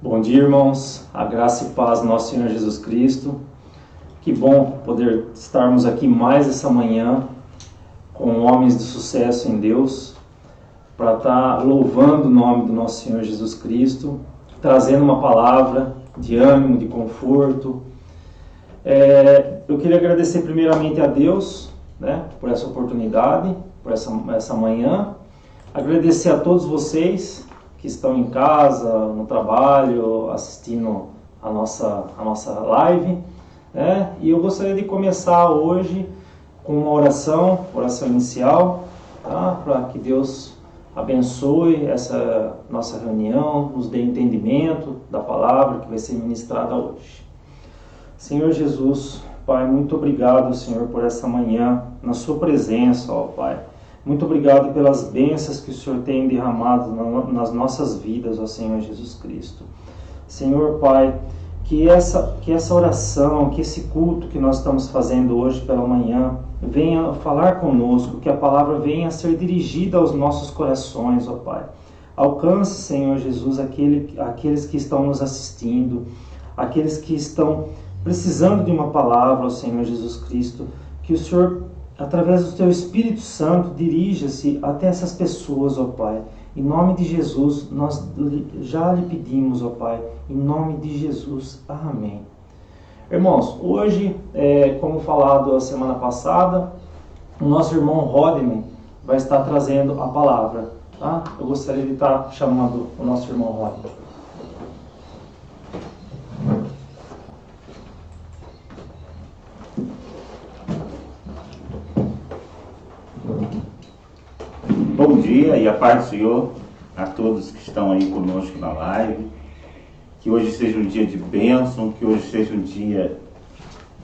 Bom dia, irmãos. A graça e paz do nosso Senhor Jesus Cristo. Que bom poder estarmos aqui mais essa manhã com homens de sucesso em Deus, para estar louvando o nome do nosso Senhor Jesus Cristo, trazendo uma palavra de ânimo, de conforto. Eu queria agradecer primeiramente a Deus, por essa oportunidade, por essa manhã. Agradecer a todos vocês que estão em casa, no trabalho, assistindo a nossa live. E eu gostaria de começar hoje com uma oração inicial, para que Deus abençoe essa nossa reunião, nos dê entendimento da palavra que vai ser ministrada hoje. Senhor Jesus, Pai, muito obrigado, Senhor, por essa manhã, na sua presença, ó Pai. Muito obrigado pelas bênçãos que o Senhor tem derramado nas nossas vidas, ó Senhor Jesus Cristo. Senhor Pai, que essa oração, que esse culto que nós estamos fazendo hoje pela manhã, venha falar conosco, que a palavra venha a ser dirigida aos nossos corações, ó Pai. Alcance, Senhor Jesus, aqueles que estão nos assistindo, aqueles que estão precisando de uma palavra, ó Senhor Jesus Cristo, que o Senhor, através do Teu Espírito Santo, dirija-se até essas pessoas, ó Pai. Em nome de Jesus, nós já lhe pedimos, ó Pai, em nome de Jesus. Amém. Irmãos, hoje, como falado a semana passada, o nosso irmão Rodney vai estar trazendo a palavra, tá? Eu gostaria de estar chamando o nosso irmão Rodney. Bom dia e a paz do Senhor a todos que estão aí conosco na live. Que hoje seja um dia de bênção, que hoje seja um dia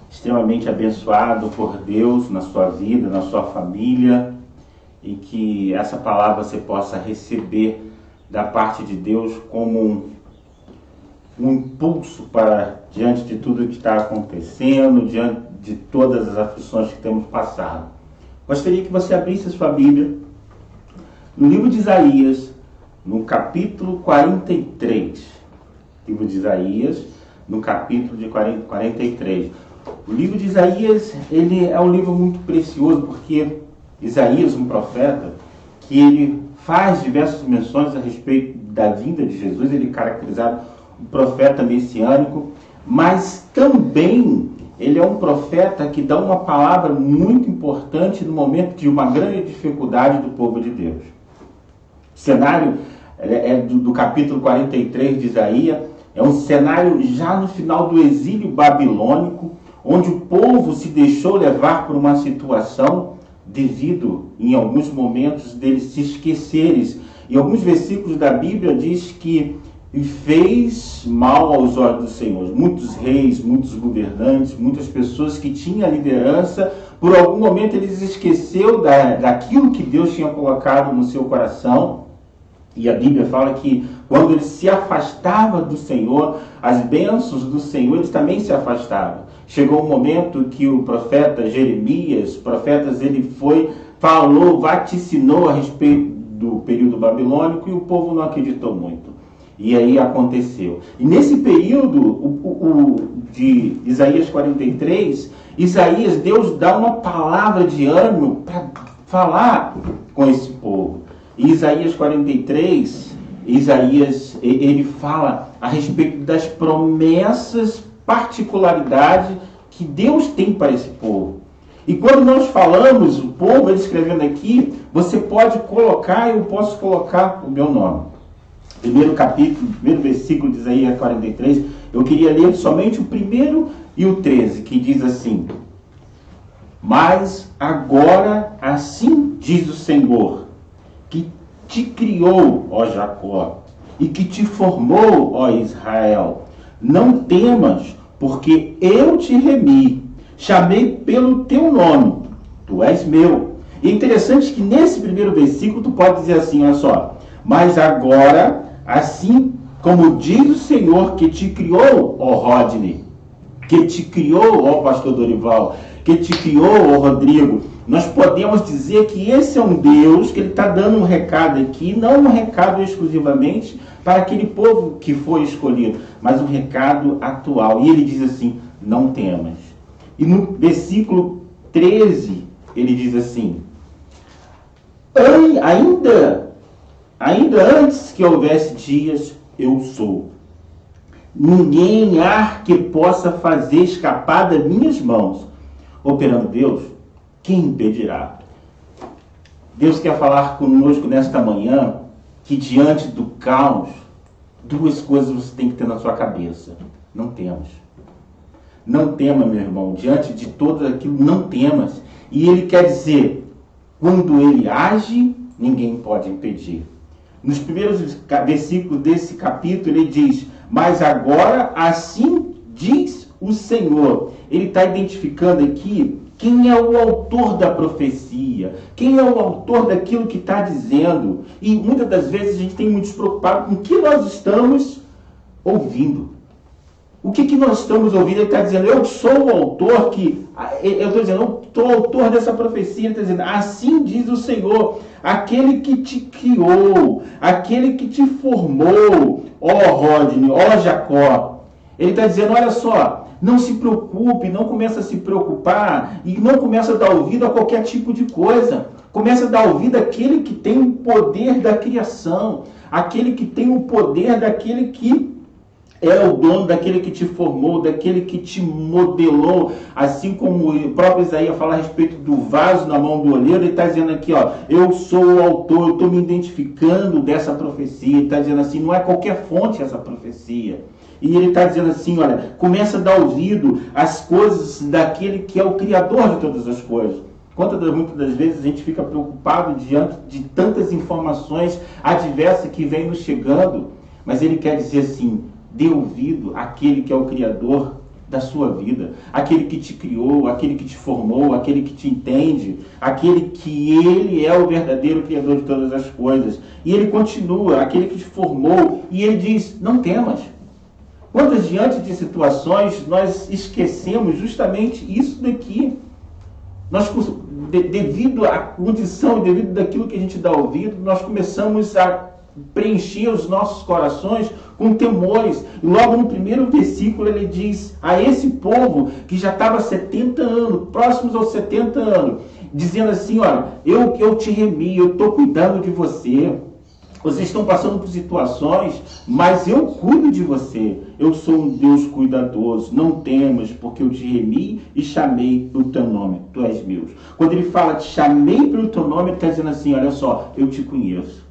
extremamente abençoado por Deus na sua vida, na sua família, e que essa palavra você possa receber da parte de Deus como um impulso para diante de tudo que está acontecendo, diante de todas as aflições que temos passado. Gostaria que você abrisse a sua Bíblia no livro de Isaías, no capítulo 43. Livro de Isaías, no capítulo de 43. O livro de Isaías, ele é um livro muito precioso, porque Isaías, um profeta, que ele faz diversas menções a respeito da vinda de Jesus, ele é caracterizado um profeta messiânico, mas também ele é um profeta que dá uma palavra muito importante no momento de uma grande dificuldade do povo de Deus. O cenário do capítulo 43 de Isaías é um cenário já no final do exílio babilônico, onde o povo se deixou levar por uma situação devido, em alguns momentos, deles se esqueceres. Em alguns versículos da Bíblia diz que fez mal aos olhos do Senhor. Muitos reis, muitos governantes, muitas pessoas que tinham a liderança, por algum momento eles esqueceram daquilo que Deus tinha colocado no seu coração. E a Bíblia fala que quando eles se afastavam do Senhor, as bênçãos do Senhor, eles também se afastavam. Chegou um momento que o profeta Jeremias, falou, vaticinou a respeito do período babilônico e o povo não acreditou muito. E aí aconteceu. E nesse período de Isaías 43, Deus dá uma palavra de ânimo para falar com esse povo. Em Isaías 43, ele fala a respeito das promessas, particularidades que Deus tem para esse povo. E quando nós falamos, o povo, ele escrevendo aqui, você pode colocar, eu posso colocar o meu nome. Primeiro versículo de Isaías 43, eu queria ler somente o 1 e o 13, que diz assim: Mas agora assim diz o Senhor, que te criou, ó Jacó, e que te formou, ó Israel. Não temas, porque eu te remi, chamei pelo teu nome, tu és meu. E é interessante que nesse primeiro versículo tu pode dizer assim, olha só, mas agora, assim como diz o Senhor que te criou, ó Rodney, que te criou, ó pastor Dorival, que te criou, ó Rodrigo, nós podemos dizer que esse é um Deus que ele está dando um recado aqui, não um recado exclusivamente para aquele povo que foi escolhido, mas um recado atual. E ele diz assim, não temas. E no versículo 13, ele diz assim, ainda antes que houvesse dias, eu sou. Ninguém há que possa fazer escapar das minhas mãos. Operando Deus, quem impedirá? Deus quer falar conosco nesta manhã que diante do caos, duas coisas você tem que ter na sua cabeça. Não temas. Não tema, meu irmão. Diante de tudo aquilo, não temas. E ele quer dizer, quando ele age, ninguém pode impedir. Nos primeiros versículos desse capítulo, ele diz, mas agora assim diz o Senhor. Ele está identificando aqui quem é o autor da profecia, quem é o autor daquilo que está dizendo. E muitas das vezes a gente tem muito preocupado com o que nós estamos ouvindo. O que nós estamos ouvindo? Ele está dizendo, eu sou o autor que... Eu estou dizendo, eu sou o autor dessa profecia. Ele está dizendo, assim diz o Senhor, aquele que te criou, aquele que te formou, ó Rodney, ó Jacó. Ele está dizendo, olha só, não se preocupe, não começa a se preocupar e não começa a dar ouvido a qualquer tipo de coisa. Começa a dar ouvido àquele que tem o poder da criação, aquele que tem o poder daquele que é o dono, daquele que te formou, daquele que te modelou, assim como o próprio Isaías fala a respeito do vaso na mão do oleiro. Ele está dizendo aqui, ó, eu sou o autor, eu estou me identificando dessa profecia. Ele está dizendo assim, não é qualquer fonte essa profecia. E ele está dizendo assim, olha, começa a dar ouvido às coisas daquele que é o Criador de todas as coisas. Muitas das vezes a gente fica preocupado diante de tantas informações adversas que vêm nos chegando, mas ele quer dizer assim, dê ouvido àquele que é o Criador da sua vida, aquele que te criou, aquele que te formou, aquele que te entende, aquele que ele é o verdadeiro Criador de todas as coisas. E ele continua, aquele que te formou, e ele diz, não temas. Quantas diante de situações nós esquecemos justamente isso daqui? Nós, devido à condição e devido daquilo que a gente dá ouvido, nós começamos a preencher os nossos corações com temores. E logo no primeiro versículo ele diz a esse povo que já estava 70 anos, próximos aos 70 anos, dizendo assim, olha, eu te remi, eu estou cuidando de você. Vocês estão passando por situações, mas eu cuido de você. Eu sou um Deus cuidadoso. Não temas, porque eu te remi e chamei pelo teu nome. Tu és meu. Quando ele fala, te chamei pelo teu nome, ele está dizendo assim, olha só, eu te conheço.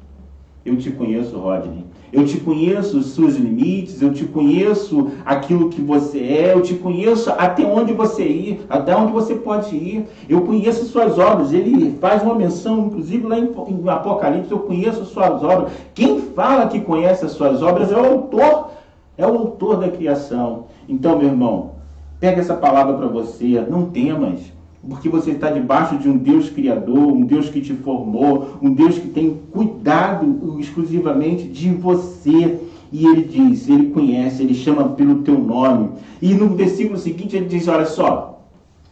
Eu te conheço, Rodney. Eu te conheço os seus limites, eu te conheço aquilo que você é, eu te conheço até onde você ir, até onde você pode ir. Eu conheço suas obras. Ele faz uma menção, inclusive lá em Apocalipse, eu conheço suas obras. Quem fala que conhece as suas obras é o autor da criação. Então, meu irmão, pega essa palavra para você, não temas. Porque você está debaixo de um Deus criador, um Deus que te formou, um Deus que tem cuidado exclusivamente de você. E ele diz, ele conhece, ele chama pelo teu nome. E no versículo seguinte ele diz, olha só,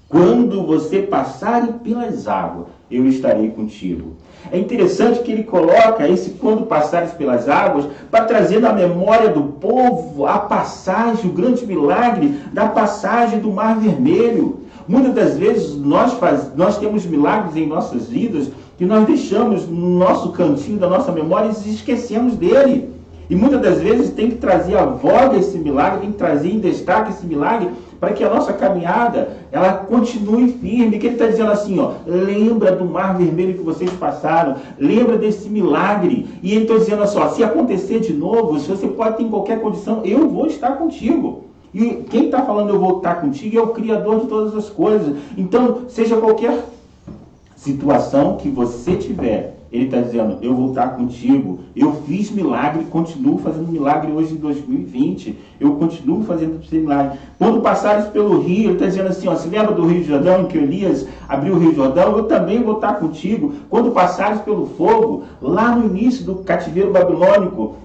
quando você passar pelas águas, eu estarei contigo. É interessante que ele coloca esse quando passares pelas águas para trazer na memória do povo a passagem, o grande milagre da passagem do Mar Vermelho. Muitas das vezes nós temos milagres em nossas vidas que nós deixamos no nosso cantinho da nossa memória e esquecemos dele. E muitas das vezes tem que trazer à voga esse milagre, tem que trazer em destaque esse milagre para que a nossa caminhada ela continue firme. Que ele está dizendo assim, ó, lembra do Mar Vermelho que vocês passaram, lembra desse milagre. E ele está dizendo assim, ó, se acontecer de novo, se você pode ter em qualquer condição, eu vou estar contigo. E quem está falando eu vou estar contigo é o Criador de todas as coisas. Então, seja qualquer situação que você tiver, ele está dizendo, eu vou estar contigo. Eu fiz milagre, continuo fazendo milagre hoje em 2020. Eu continuo fazendo esse milagre. Quando passares pelo rio, ele está dizendo assim, ó, se lembra do Rio Jordão, em que Elias abriu o Rio Jordão? Eu também vou estar contigo. Quando passares pelo fogo, lá no início do cativeiro babilônico,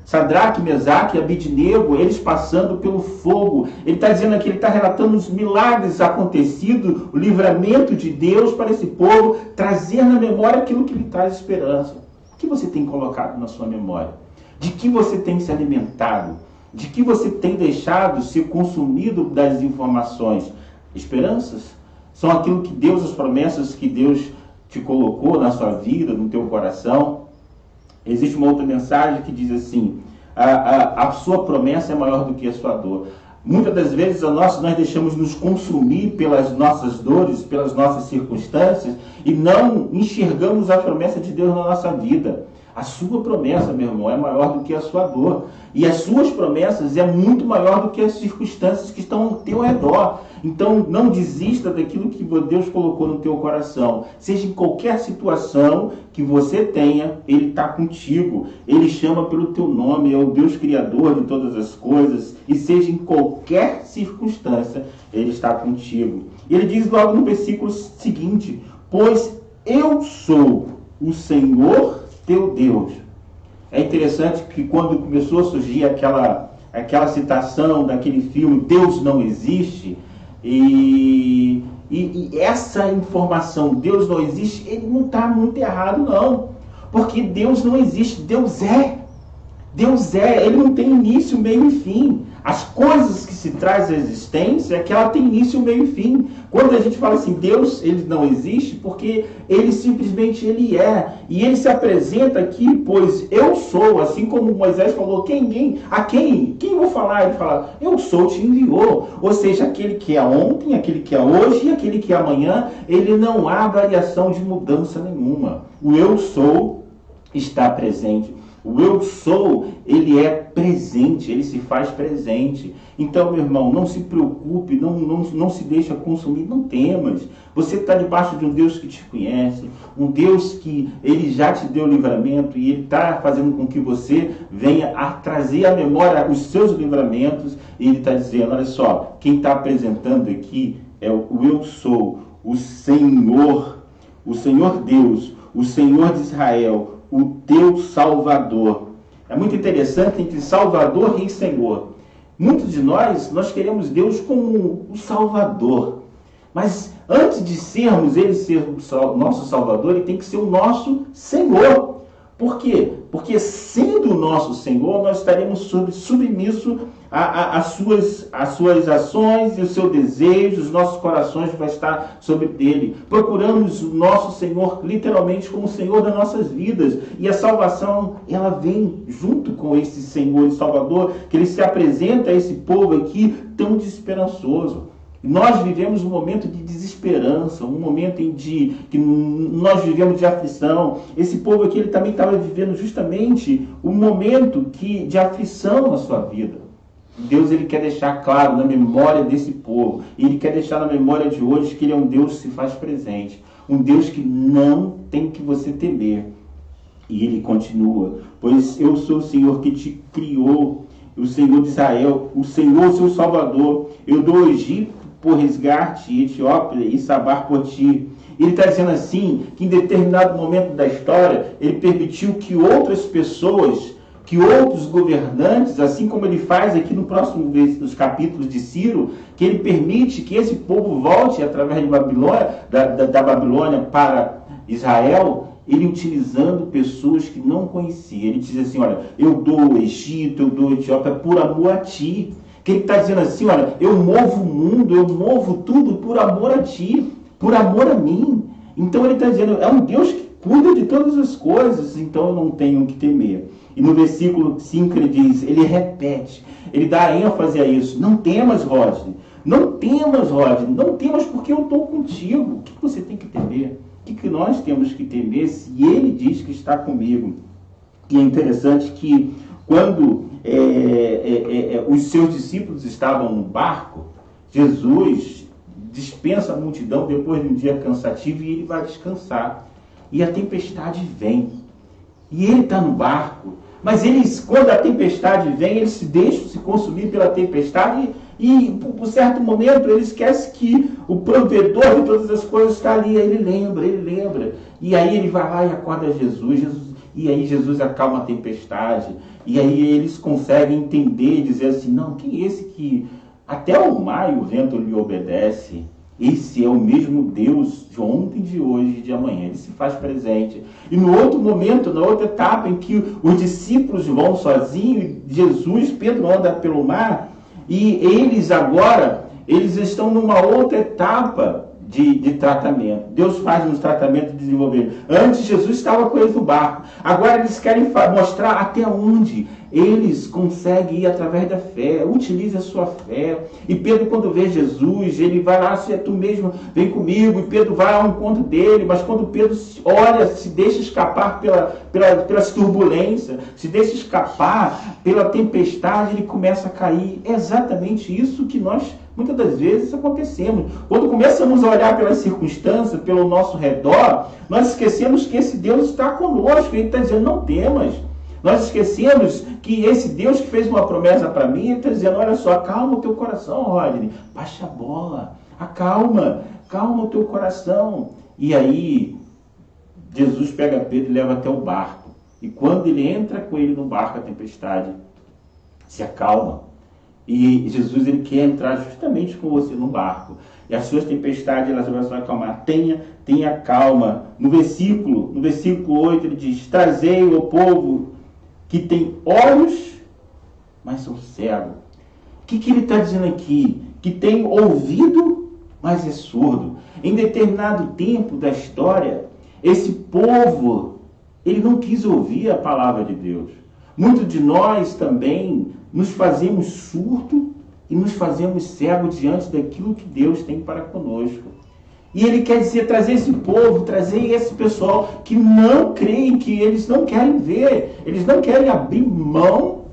Sadraque, Mesaque e Abidnego, eles passando pelo fogo. Ele está dizendo aqui, ele está relatando os milagres acontecidos, o livramento de Deus para esse povo, trazer na memória aquilo que lhe traz esperança. que você tem colocado na sua memória? De que você tem se alimentado? De que você tem deixado ser consumido das informações? Esperanças? São aquilo que Deus, as promessas que Deus te colocou na sua vida, no teu coração? Existe uma outra mensagem que diz assim, a sua promessa é maior do que a sua dor. Muitas das vezes nós deixamos nos consumir pelas nossas dores, pelas nossas circunstâncias, e não enxergamos a promessa de Deus na nossa vida. A sua promessa, meu irmão, é maior do que a sua dor. E as suas promessas é muito maior do que as circunstâncias que estão ao teu redor. Então, não desista daquilo que Deus colocou no teu coração. Seja em qualquer situação que você tenha, Ele está contigo. Ele chama pelo teu nome, é o Deus Criador de todas as coisas. E seja em qualquer circunstância, Ele está contigo. Ele diz logo no versículo seguinte, pois eu sou o Senhor teu Deus. É interessante que quando começou a surgir aquela citação daquele filme Deus não existe, e essa informação, Deus não existe, ele não está muito errado não, porque Deus não existe, Deus é, Ele não tem início, meio e fim. As coisas que se traz à existência é que ela tem início, meio e fim. Quando a gente fala assim, Deus, ele não existe, porque ele simplesmente ele é. E ele se apresenta aqui, pois eu sou, assim como Moisés falou, quem eu vou falar? Ele fala, eu sou, te enviou. Ou seja, aquele que é ontem, aquele que é hoje e aquele que é amanhã, ele não há variação de mudança nenhuma. O eu sou está presente. O eu sou, ele é presente, ele se faz presente. Então, meu irmão, não se preocupe, não se deixa consumir, não temas. Você está debaixo de um Deus que te conhece, um Deus que ele já te deu livramento e ele está fazendo com que você venha a trazer à memória os seus livramentos. E ele está dizendo, olha só, quem está apresentando aqui é o eu sou, o Senhor Deus, o Senhor de Israel, o teu Salvador. É muito interessante entre Salvador e Senhor. Muitos de nós queremos Deus como o Salvador. Mas antes de sermos Ele ser o nosso Salvador, Ele tem que ser o nosso Senhor. Por quê? Porque sendo o nosso Senhor, nós estaremos submissos às suas ações e o seu desejo, os nossos corações vão estar sobre dele. Procuramos o nosso Senhor literalmente como o Senhor das nossas vidas. E a salvação, ela vem junto com esse Senhor e Salvador, que ele se apresenta a esse povo aqui tão desesperançoso. Nós vivemos um momento de desesperança, um momento que nós vivemos de aflição. Esse povo aqui ele também estava vivendo justamente um momento de aflição na sua vida. Deus ele quer deixar claro na memória desse povo, e ele quer deixar na memória de hoje que ele é um Deus que se faz presente, um Deus que não tem que você temer. E ele continua, pois eu sou o Senhor que te criou, o Senhor de Israel, o Senhor seu Salvador. Eu dou o Egito por resgate, Etiópia e Sabar por ti. Ele está dizendo assim, que em determinado momento da história, ele permitiu que outras pessoas, que outros governantes, assim como ele faz aqui no próximo dos capítulos de Ciro, que ele permite que esse povo volte através de Babilônia, da Babilônia para Israel, ele utilizando pessoas que não conhecia. Ele diz assim, olha, eu dou o Egito, eu dou a Etiópia por amor a ti. Que ele está dizendo assim, olha, eu movo o mundo, eu movo tudo por amor a ti, por amor a mim. Então ele está dizendo, é um Deus que cuida de todas as coisas, então eu não tenho que temer. E no versículo 5 ele diz, ele repete, ele dá ênfase a isso, não temas, Rodney, não temas, Rodney, não temas porque eu estou contigo. O que você tem que temer? O que nós temos que temer se ele diz que está comigo? E é interessante que quando os seus discípulos estavam no barco, Jesus dispensa a multidão depois de um dia cansativo e ele vai descansar. E a tempestade vem. E ele está no barco. Mas quando a tempestade vem, eles se deixam se consumir pela tempestade e por certo momento, ele esquece que o provedor de todas as coisas está ali. Aí ele lembra. E aí ele vai lá e acorda Jesus. E aí Jesus acalma a tempestade. E aí eles conseguem entender e dizer assim, não, quem é esse que até o mar e o vento lhe obedece? Esse é o mesmo Deus de ontem, de hoje e de amanhã. Ele se faz presente. E no outro momento, na outra etapa em que os discípulos vão sozinhos, Jesus, Pedro anda pelo mar, e eles estão numa outra etapa de tratamento. Deus faz um tratamento de desenvolver. Antes, Jesus estava com eles no barco. Agora, eles querem mostrar até onde eles conseguem ir através da fé. Utilize a sua fé. E Pedro, quando vê Jesus, ele vai lá, se é tu mesmo, vem comigo. E Pedro vai ao encontro dele. Mas quando Pedro olha, se deixa escapar pelas turbulências, se deixa escapar pela tempestade, ele começa a cair. É exatamente isso que nós, muitas das vezes, acontecemos. Quando começamos a olhar pelas circunstâncias, pelo nosso redor, nós esquecemos que esse Deus está conosco. Ele está dizendo, não temas. Nós esquecemos que esse Deus que fez uma promessa para mim, ele está dizendo, olha só, acalma o teu coração, Rodney. Baixa a bola. Calma o teu coração. E aí, Jesus pega Pedro e leva até o barco. E quando ele entra com ele no barco, a tempestade se acalma. E Jesus, ele quer entrar justamente com você no barco. E as suas tempestades, elas vão se acalmar. Tenha calma. No versículo 8, ele diz, trazei o povo que tem olhos, mas são cegos. O que ele está dizendo aqui? Que tem ouvido, mas é surdo. Em determinado tempo da história, esse povo, ele não quis ouvir a palavra de Deus. Muitos de nós também nos fazemos surdo e nos fazemos cegos diante daquilo que Deus tem para conosco. E ele quer dizer, trazer esse povo, trazer esse pessoal que não creem, que eles não querem ver, eles não querem abrir mão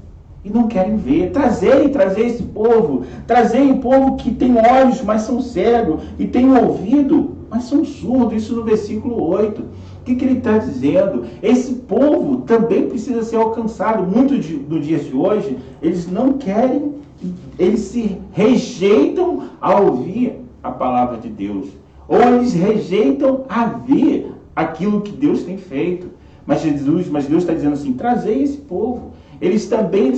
e não querem ver. Trazer esse povo, trazer o povo que tem olhos, mas são cegos, e tem ouvido, mas são surdos. Isso no versículo 8. O que ele está dizendo? Esse povo também precisa ser alcançado. Muitos dos dias de hoje, eles não querem, eles se rejeitam a ouvir a palavra de Deus. Ou eles rejeitam a ver aquilo que Deus tem feito. Mas Deus está dizendo assim, trazei esse povo. Eles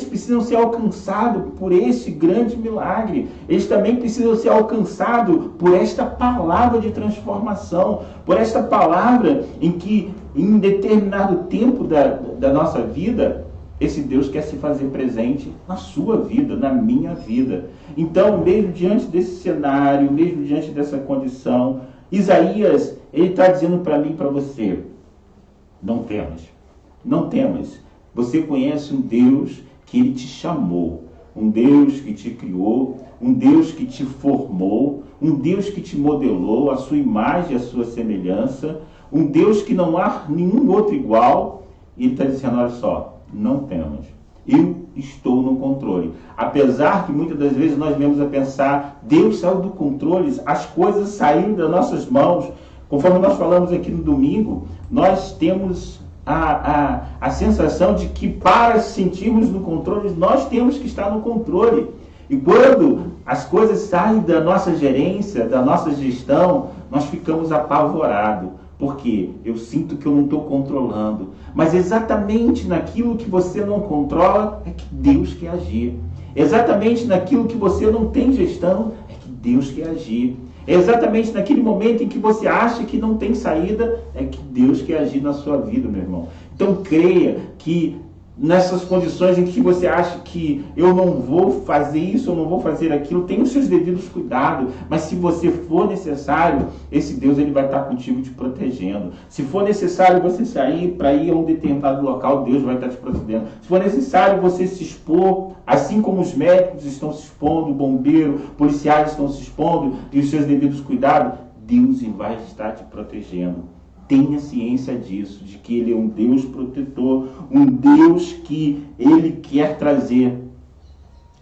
precisam ser alcançados por esse grande milagre. Eles também precisam ser alcançados por esta palavra de transformação. Por esta palavra em que, em determinado tempo da nossa vida, esse Deus quer se fazer presente na sua vida, na minha vida. Então, mesmo diante desse cenário, mesmo diante dessa condição, Isaías, ele está dizendo para mim e para você, não temas, não temas. Você conhece um Deus que ele te chamou, um Deus que te criou, um Deus que te formou, um Deus que te modelou, a sua imagem, a sua semelhança, um Deus que não há nenhum outro igual. E ele está dizendo, olha só, não temas, eu estou no controle. Apesar que muitas das vezes nós vemos a pensar, Deus saiu do controle, as coisas saíram das nossas mãos. Conforme nós falamos aqui no domingo, nós temos a sensação de que para sentirmos no controle, nós temos que estar no controle. E quando as coisas saem da nossa gerência, da nossa gestão, nós ficamos apavorados. Porque eu sinto que eu não estou controlando. Mas exatamente naquilo que você não controla é que Deus quer agir. Exatamente naquilo que você não tem gestão é que Deus quer agir. Exatamente naquele momento em que você acha que não tem saída é que Deus quer agir na sua vida, meu irmão. Então creia que nessas condições em que você acha que eu não vou fazer isso, eu não vou fazer aquilo, tenha os seus devidos cuidados, mas se você for necessário, esse Deus ele vai estar contigo te protegendo. Se for necessário você sair para ir a um determinado local, Deus vai estar te protegendo. Se for necessário você se expor, assim como os médicos estão se expondo, o bombeiro, policiais estão se expondo, e os seus devidos cuidados, Deus vai estar te protegendo. Tenha ciência disso, de que Ele é um Deus protetor, um Deus que Ele quer trazer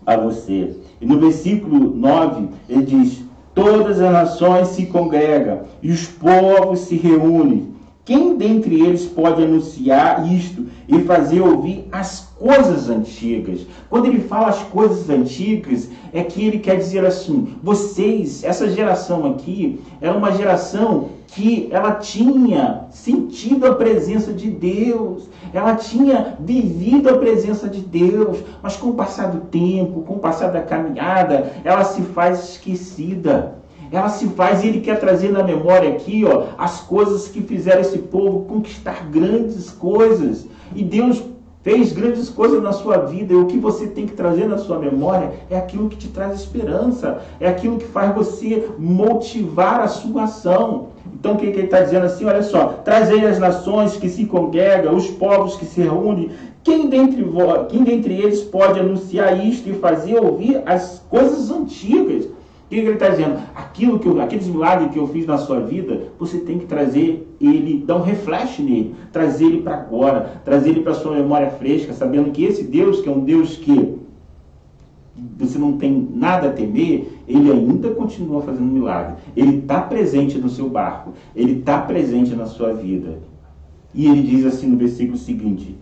a você. E no versículo 9, ele diz, todas as nações se congregam e os povos se reúnem. Quem dentre eles pode anunciar isto e fazer ouvir as coisas antigas? Quando ele fala as coisas antigas, é que ele quer dizer assim, vocês, essa geração aqui, era uma geração que ela tinha sentido a presença de Deus, ela tinha vivido a presença de Deus, mas com o passar do tempo, com o passar da caminhada, ela se faz esquecida. ela se faz, e ele quer trazer na memória aqui, ó, as coisas que fizeram esse povo conquistar grandes coisas. E Deus fez grandes coisas na sua vida, e o que você tem que trazer na sua memória é aquilo que te traz esperança, é aquilo que faz você motivar a sua ação. Então o que ele está dizendo assim? Olha só, trazei as nações que se congregam, os povos que se reúnem, quem dentre eles pode anunciar isto e fazer ouvir as coisas antigas? O que ele está dizendo? Aqueles milagres que eu fiz na sua vida, você tem que trazer ele, dar um refresh nele, trazer ele para agora, trazer ele para a sua memória fresca, sabendo que esse Deus, que é um Deus que você não tem nada a temer, ele ainda continua fazendo milagre. Ele está presente no seu barco, ele está presente na sua vida. E ele diz assim no versículo seguinte: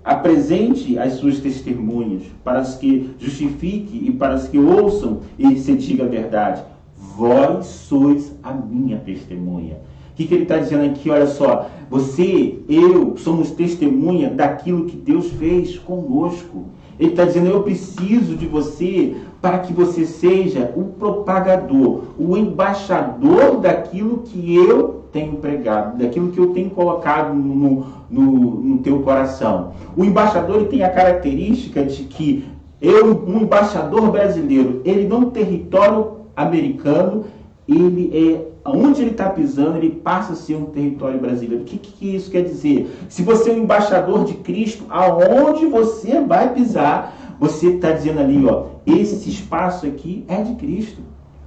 apresente as suas testemunhas, para as que justifique e para as que ouçam e se diga a verdade. Vós sois a minha testemunha. O que ele está dizendo aqui? Olha só, você, eu, somos testemunha daquilo que Deus fez conosco. Ele está dizendo, eu preciso de você para que você seja o propagador, o embaixador daquilo que eu tenho pregado, daquilo que eu tenho colocado no teu coração. O embaixador, ele tem a característica de que um embaixador brasileiro, ele no território americano, onde ele está pisando, ele passa a ser um território brasileiro. O que isso quer dizer? Se você é um embaixador de Cristo, aonde você vai pisar, você está dizendo ali, ó, esse espaço aqui é de Cristo.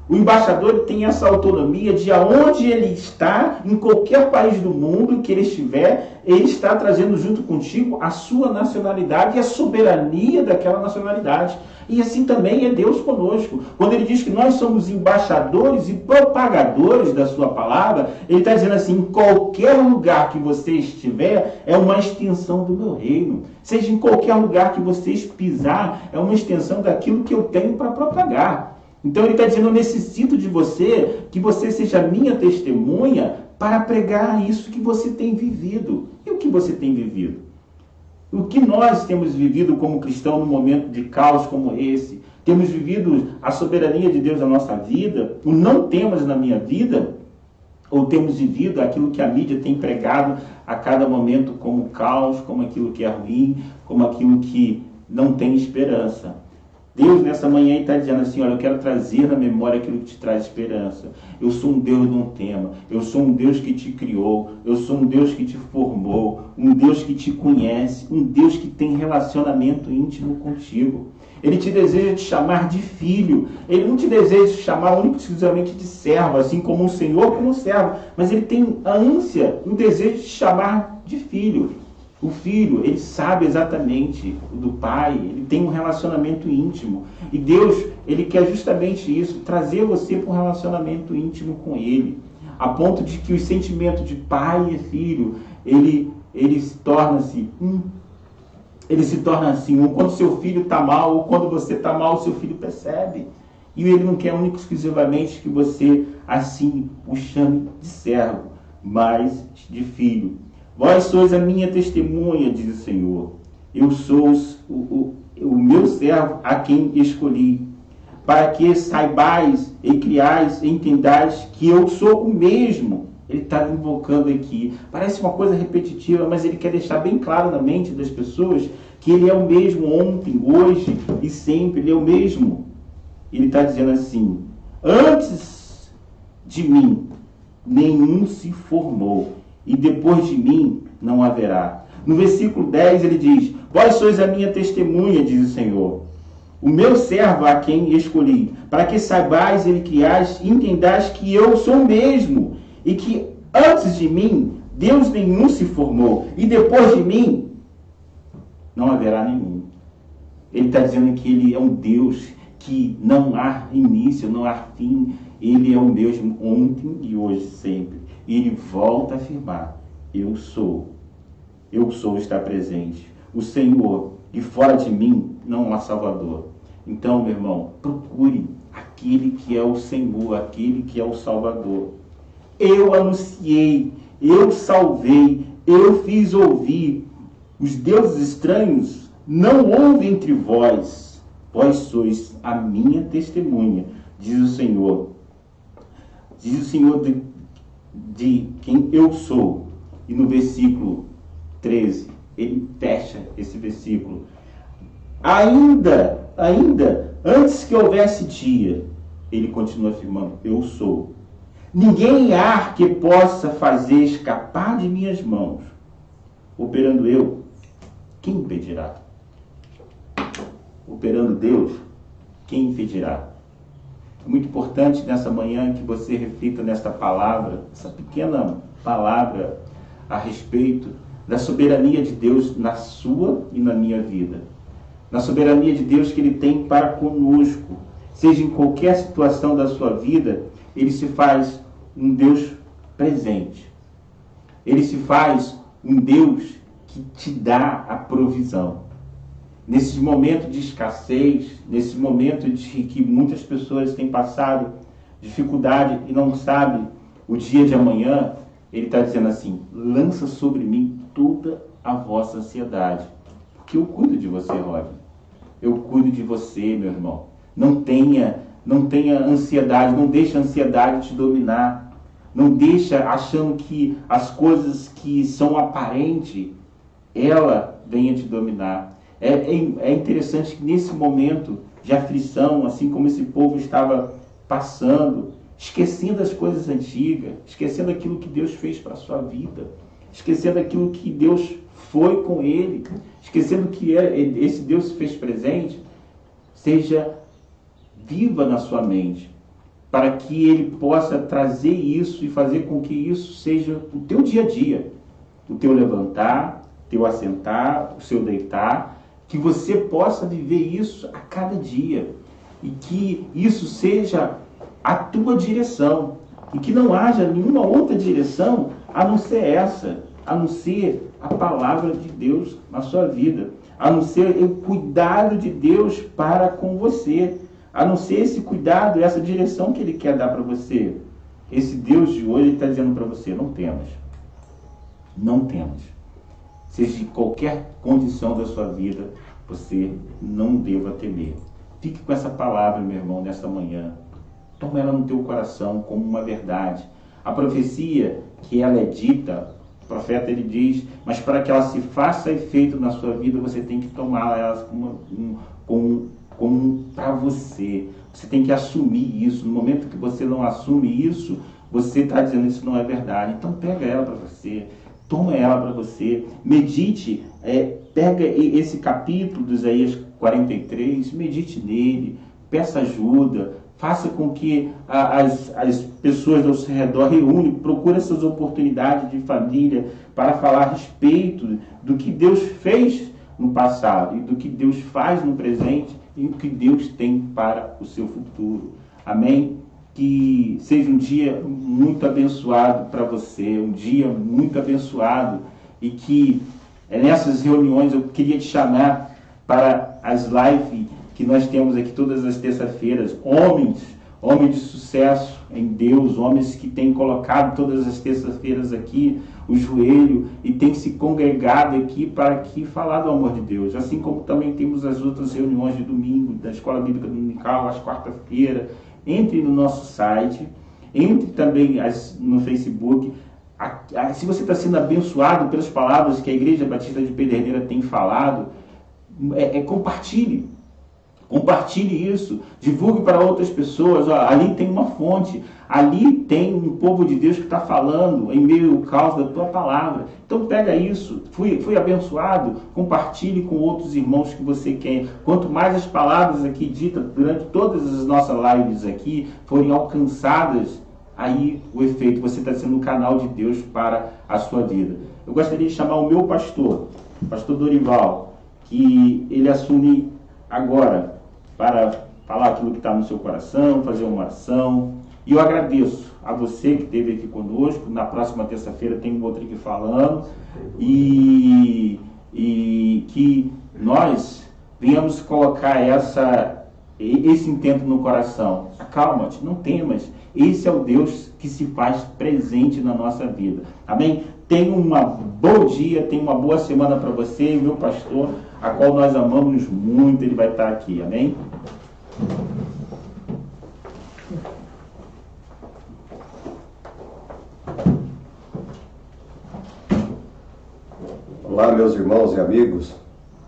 O embaixador tem essa autonomia de aonde ele está, em qualquer país do mundo que ele estiver, ele está trazendo junto contigo a sua nacionalidade e a soberania daquela nacionalidade. E assim também é Deus conosco. Quando ele diz que nós somos embaixadores e propagadores da sua palavra, ele está dizendo assim, em qualquer lugar que você estiver, é uma extensão do meu reino. Seja em qualquer lugar que vocês pisar, é uma extensão daquilo que eu tenho para propagar. Então ele está dizendo, eu necessito de você, que você seja minha testemunha para pregar isso que você tem vivido. E o que você tem vivido? O que nós temos vivido como cristão num momento de caos como esse? Temos vivido a soberania de Deus na nossa vida? O não temos na minha vida? Ou temos vivido aquilo que a mídia tem pregado a cada momento como caos, como aquilo que é ruim, como aquilo que não tem esperança? Deus nessa manhã está dizendo assim, olha, eu quero trazer na memória aquilo que te traz esperança. Eu sou um Deus de um tema, eu sou um Deus que te criou, eu sou um Deus que te formou, um Deus que te conhece, um Deus que tem relacionamento íntimo contigo. Ele te deseja te chamar de filho, ele não te deseja te chamar único e exclusivamente de servo, assim como um senhor como um servo, mas ele tem a ânsia, o desejo de te chamar de filho. O filho, ele sabe exatamente do pai, ele tem um relacionamento íntimo. E Deus, ele quer justamente isso, trazer você para um relacionamento íntimo com ele. A ponto de que o sentimento de pai e filho, ele se torna assim, quando seu filho está mal, ou quando você está mal, seu filho percebe. E ele não quer único e exclusivamente que você, assim, o chame de servo, mas de filho. Vós sois a minha testemunha, diz o Senhor. Eu sou o meu servo a quem escolhi, para que saibais e criais e entendais que eu sou o mesmo. Ele está invocando aqui. Parece uma coisa repetitiva, mas ele quer deixar bem claro na mente das pessoas que ele é o mesmo ontem, hoje e sempre. Ele é o mesmo. Ele está dizendo assim, antes de mim, nenhum se formou. E depois de mim não haverá. No versículo 10 ele diz, vós sois a minha testemunha, diz o Senhor, o meu servo a quem escolhi, para que saibais e criais e entendais que eu sou o mesmo, e que antes de mim Deus nenhum se formou, e depois de mim não haverá nenhum. Ele está dizendo que ele é um Deus que não há início, não há fim, ele é o mesmo ontem e hoje sempre. E ele volta a afirmar, eu sou está presente. O Senhor, e fora de mim não há Salvador. Então, meu irmão, procure aquele que é o Senhor, aquele que é o Salvador. Eu anunciei, eu salvei, eu fiz ouvir. Os deuses estranhos não houve entre vós. Vós sois a minha testemunha, diz o Senhor. Diz o Senhor de quem eu sou. E no versículo 13, ele fecha esse versículo. Ainda, antes que houvesse dia, ele continua afirmando, eu sou. Ninguém há que possa fazer escapar de minhas mãos. Operando eu, quem impedirá? Operando Deus, quem impedirá? É muito importante nessa manhã que você reflita nesta palavra, essa pequena palavra a respeito da soberania de Deus na sua e na minha vida. Na soberania de Deus que Ele tem para conosco. Seja em qualquer situação da sua vida, Ele se faz um Deus presente. Ele se faz um Deus que te dá a provisão. Nesses momentos de escassez, nesse momento de que muitas pessoas têm passado dificuldade e não sabem o dia de amanhã, Ele está dizendo assim, lança sobre mim toda a vossa ansiedade, porque eu cuido de você, Roger. Eu cuido de você, meu irmão. Não tenha ansiedade, não deixe a ansiedade te dominar. Não deixa achando que as coisas que são aparentes, ela venha te dominar. É interessante que nesse momento de aflição, assim como esse povo estava passando, esquecendo as coisas antigas, esquecendo aquilo que Deus fez para a sua vida, esquecendo aquilo que Deus foi com ele, esquecendo que esse Deus se fez presente, seja viva na sua mente, para que Ele possa trazer isso e fazer com que isso seja o teu dia a dia, o teu levantar, o teu assentar, o seu deitar, que você possa viver isso a cada dia e que isso seja a tua direção e que não haja nenhuma outra direção a não ser essa, a não ser a palavra de Deus na sua vida, a não ser o cuidado de Deus para com você, a não ser esse cuidado, essa direção que Ele quer dar para você. Esse Deus de hoje está dizendo para você, não temas. Não temas. Seja de qualquer condição da sua vida, você não deva temer. Fique com essa palavra, meu irmão, nesta manhã. Toma ela no teu coração como uma verdade. A profecia que ela é dita, o profeta ele diz, mas para que ela se faça efeito na sua vida, você tem que tomar ela como para você. Você tem que assumir isso. No momento que você não assume isso, você está dizendo isso não é verdade. Então pega ela para você. Toma ela para você, medite, pega esse capítulo de Isaías 43, medite nele, peça ajuda, faça com que as pessoas ao seu redor reúnem, procure essas oportunidades de família para falar a respeito do que Deus fez no passado e do que Deus faz no presente e o que Deus tem para o seu futuro. Amém? Que seja um dia muito abençoado para você, um dia muito abençoado e que nessas reuniões eu queria te chamar para as lives que nós temos aqui todas as terças-feiras, homens de sucesso em Deus, homens que têm colocado todas as terças-feiras aqui o joelho e têm se congregado aqui para aqui falar do amor de Deus, assim como também temos as outras reuniões de domingo, da Escola Bíblica Dominical, às quarta-feira. Entre no nosso site, entre também no Facebook. Se você está sendo abençoado pelas palavras que a Igreja Batista de Pederneiras tem falado, compartilhe. Compartilhe isso, divulgue para outras pessoas. Ali tem uma fonte, ali tem um povo de Deus que está falando em meio ao caos da tua palavra. Então pega isso, fui abençoado, compartilhe com outros irmãos que você quer. Quanto mais as palavras aqui ditas durante todas as nossas lives aqui forem alcançadas, aí o efeito, você está sendo um canal de Deus para a sua vida. Eu gostaria de chamar o meu pastor Dorival, que ele assume agora para falar aquilo que está no seu coração, fazer uma oração. E eu agradeço a você que esteve aqui conosco. Na próxima terça-feira tem um outro aqui falando. E que nós venhamos colocar esse intento no coração. Acalma-te, não temas. Esse é o Deus que se faz presente na nossa vida. Amém? Tenha um bom dia, tenha uma boa semana para você e meu pastor, a qual nós amamos muito, ele vai estar aqui. Amém? meus irmãos e amigos,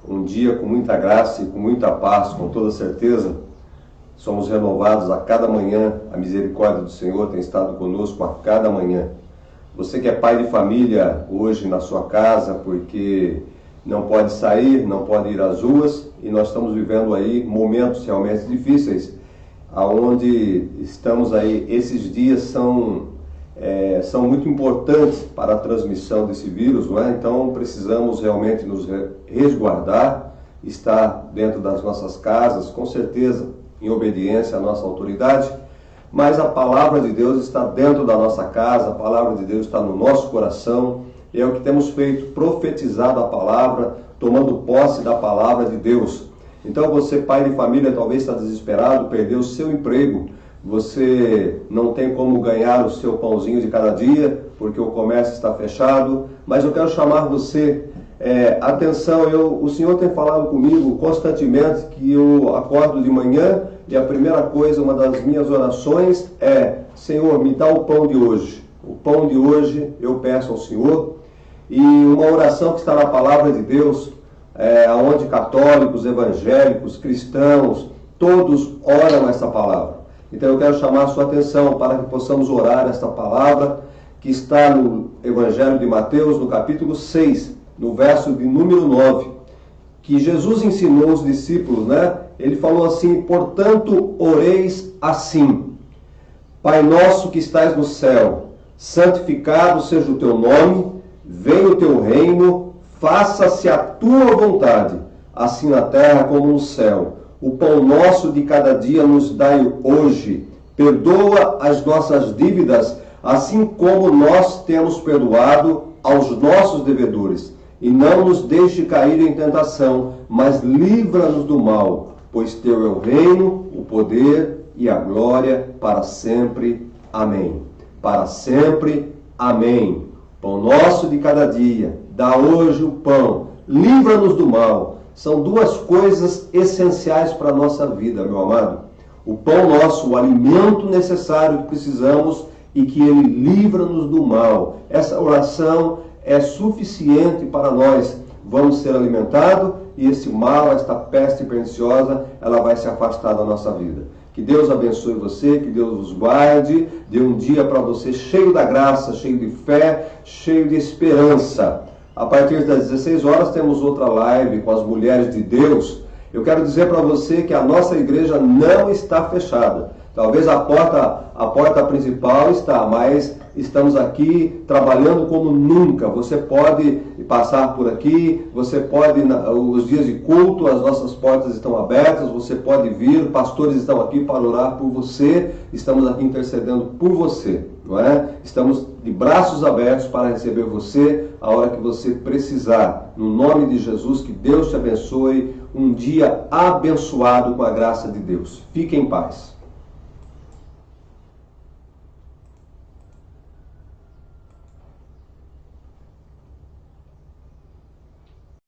um dia com muita graça e com muita paz, com toda certeza. Somos renovados a cada manhã, a misericórdia do Senhor tem estado conosco a cada manhã. Você que é pai de família hoje na sua casa, porque não pode sair, não pode ir às ruas, e nós estamos vivendo aí momentos realmente difíceis, aonde estamos aí, esses dias são muito importantes para a transmissão desse vírus, não é? Então precisamos realmente nos resguardar, estar dentro das nossas casas, com certeza em obediência à nossa autoridade, mas a palavra de Deus está dentro da nossa casa, a palavra de Deus está no nosso coração, e é o que temos feito, profetizado a palavra, tomando posse da palavra de Deus. Então você, pai de família, talvez está desesperado, perdeu o seu emprego, você não tem como ganhar o seu pãozinho de cada dia, porque o comércio está fechado, mas eu quero chamar você, atenção, o Senhor tem falado comigo constantemente que eu acordo de manhã e a primeira coisa, uma das minhas orações é: Senhor, me dá o pão de hoje. O pão de hoje eu peço ao Senhor, e uma oração que está na palavra de Deus, onde católicos, evangélicos, cristãos, todos oram essa palavra. Então eu quero chamar a sua atenção para que possamos orar esta palavra que está no Evangelho de Mateus, no capítulo 6, no verso de número 9, que Jesus ensinou os discípulos, né? Ele falou assim: portanto, oreis assim: Pai nosso que estais no céu, santificado seja o teu nome, venha o teu reino, faça-se a tua vontade, assim na terra como no céu. O pão nosso de cada dia nos dai hoje. Perdoa as nossas dívidas, assim como nós temos perdoado aos nossos devedores. E não nos deixe cair em tentação, mas livra-nos do mal, pois teu é o reino, o poder e a glória para sempre. Amém. Para sempre. Amém. Pão nosso de cada dia, dá hoje o pão, livra-nos do mal. São duas coisas essenciais para a nossa vida, meu amado. O pão nosso, o alimento necessário que precisamos e que ele livra-nos do mal. Essa oração é suficiente para nós. Vamos ser alimentados e esse mal, esta peste perniciosa, ela vai se afastar da nossa vida. Que Deus abençoe você, que Deus vos guarde, dê um dia para você cheio da graça, cheio de fé, cheio de esperança. A partir das 16 horas temos outra live com as mulheres de Deus. Eu quero dizer para você que a nossa igreja não está fechada. Talvez a porta principal está, mas estamos aqui trabalhando como nunca. Você pode passar por aqui, você pode, os dias de culto, as nossas portas estão abertas, você pode vir, pastores estão aqui para orar por você, estamos aqui intercedendo por você, não é? Estamos de braços abertos para receber você a hora que você precisar. No nome de Jesus, que Deus te abençoe, um dia abençoado com a graça de Deus. Fique em paz.